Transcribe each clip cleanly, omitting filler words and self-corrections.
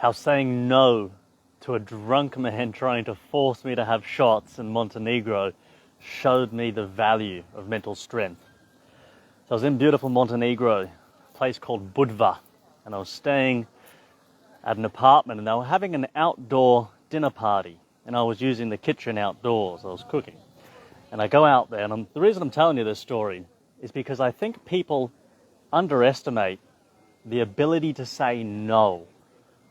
how saying no to a drunk man trying to force me to have shots in Montenegro showed me the value of mental strength. So I was in beautiful Montenegro, a place called Budva, and I was staying at an apartment, and they were having an outdoor dinner party, and I was using the kitchen outdoors. I was cooking, and I go out there, and the reason I'm telling you this story is because I think people underestimate the ability to say no,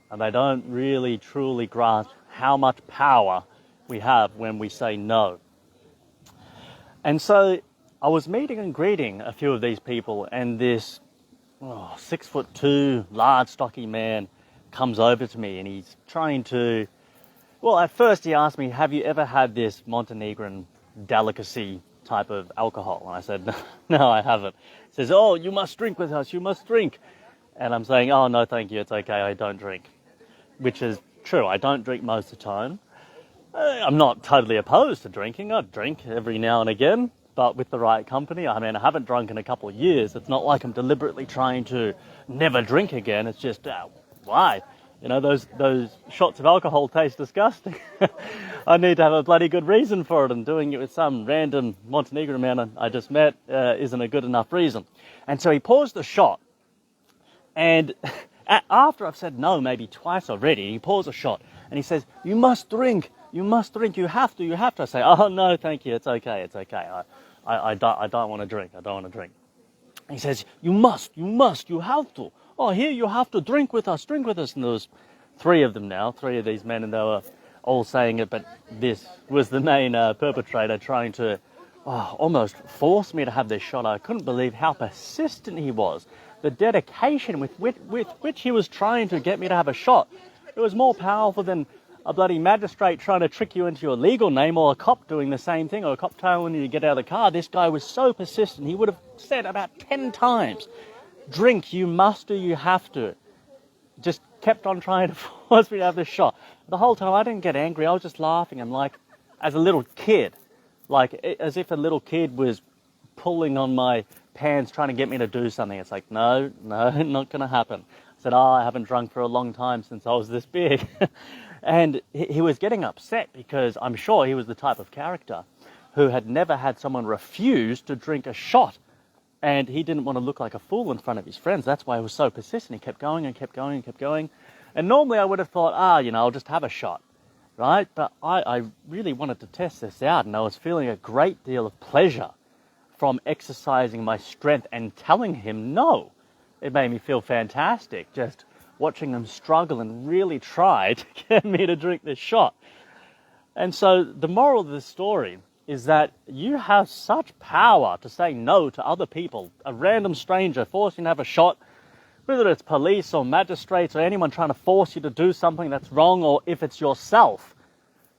and they don't really truly grasp how much power we have when we say no. And so I was meeting and greeting a few of these people, and this 6'2", large, stocky man comes over to me, and he's trying to, well, at first he asked me, have you ever had this Montenegrin delicacy type of alcohol? And I said, no, I haven't. He says, oh, you must drink with us, you must drink. And I'm saying, oh, no, thank you, it's okay, I don't drink. Which is true, I don't drink most of the time. I'm not totally opposed to drinking. I drink every now and again, but with the right company. I mean, I haven't drunk in a couple of years. It's not like I'm deliberately trying to never drink again. It's just, why? You know, those shots of alcohol taste disgusting. I need to have a bloody good reason for it, and doing it with some random Montenegrin man I just met isn't a good enough reason. And so he pours the shot, and after I've said no maybe twice already, he pours a shot, and he says, you must drink, you have to. I say, oh, no, thank you, it's okay. I don't want to drink, He says, you must, you have to. Oh, here, you have to drink with us. And there was three of these men, and they were all saying it, but this was the main perpetrator trying to almost force me to have this shot. I couldn't believe how persistent he was. The dedication with which he was trying to get me to have a shot. It was more powerful than a bloody magistrate trying to trick you into your legal name, or a cop doing the same thing, or a cop telling you to get out of the car. This guy was so persistent. He would have said about 10 times, drink, you must do, you have to. Just kept on trying to force me to have this shot. The whole time I didn't get angry, I was just laughing. I'm like, as a little kid, like as if a little kid was pulling on my pants trying to get me to do something. It's like, no, not going to happen. I said, I haven't drunk for a long time since I was this big. And he was getting upset because I'm sure he was the type of character who had never had someone refuse to drink a shot. And he didn't want to look like a fool in front of his friends. That's why he was so persistent. He kept going. And normally I would have thought, I'll just have a shot, right? But I really wanted to test this out, and I was feeling a great deal of pleasure from exercising my strength and telling him no. It made me feel fantastic, just watching him struggle and really try to get me to drink this shot. And so the moral of this story is that you have such power to say no to other people. A random stranger forcing you to have a shot, whether it's police or magistrates or anyone trying to force you to do something that's wrong, or if it's yourself.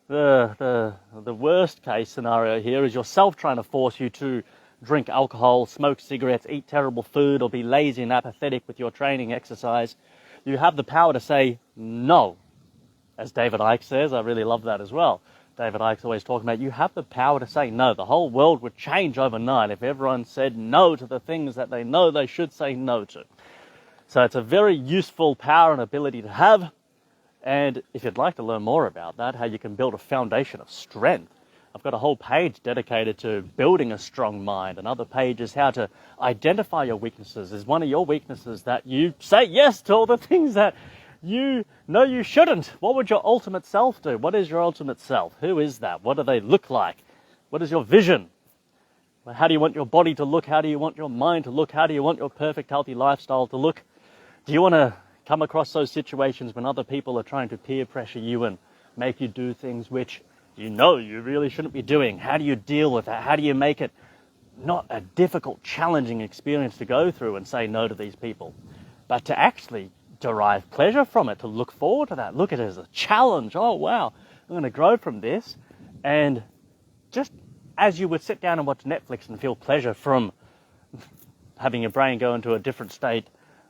The worst case scenario here is yourself trying to force you to drink alcohol, smoke cigarettes, eat terrible food, or be lazy and apathetic with your training exercise. You have the power to say no. As David Icke says, I really love that as well. David Icke's always talking about, you have the power to say no. The whole world would change overnight if everyone said no to the things that they know they should say no to. So it's a very useful power and ability to have. And if you'd like to learn more about that, how you can build a foundation of strength, I've got a whole page dedicated to building a strong mind. Another page is how to identify your weaknesses. Is one of your weaknesses that you say yes to all the things that you know you shouldn't? What would your ultimate self do? What is your ultimate self? Who is that? What do they look like? What is your vision? How do you want your body to look? How do you want your mind to look? How do you want your perfect, healthy lifestyle to look? Do you want to come across those situations when other people are trying to peer pressure you and make you do things which you know you really shouldn't be doing? How do you deal with that? How do you make it not a difficult, challenging experience to go through and say no to these people, but to actually derive pleasure from it, to look forward to that, look at it as a challenge. Oh, wow, I'm going to grow from this. And just as you would sit down and watch Netflix and feel pleasure from having your brain go into a different state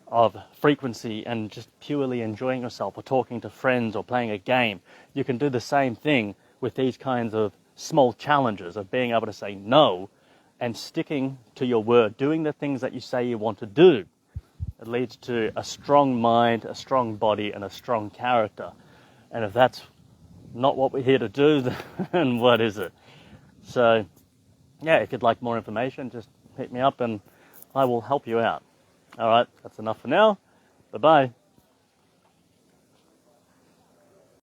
of frequency and just purely enjoying yourself, or talking to friends, or playing a game, you can do the same thing with these kinds of small challenges of being able to say no and sticking to your word, doing the things that you say you want to do. It leads to a strong mind, a strong body, and a strong character. And if that's not what we're here to do, then what is it? So, yeah, if you'd like more information, just hit me up and I will help you out. All right, that's enough for now. Bye-bye.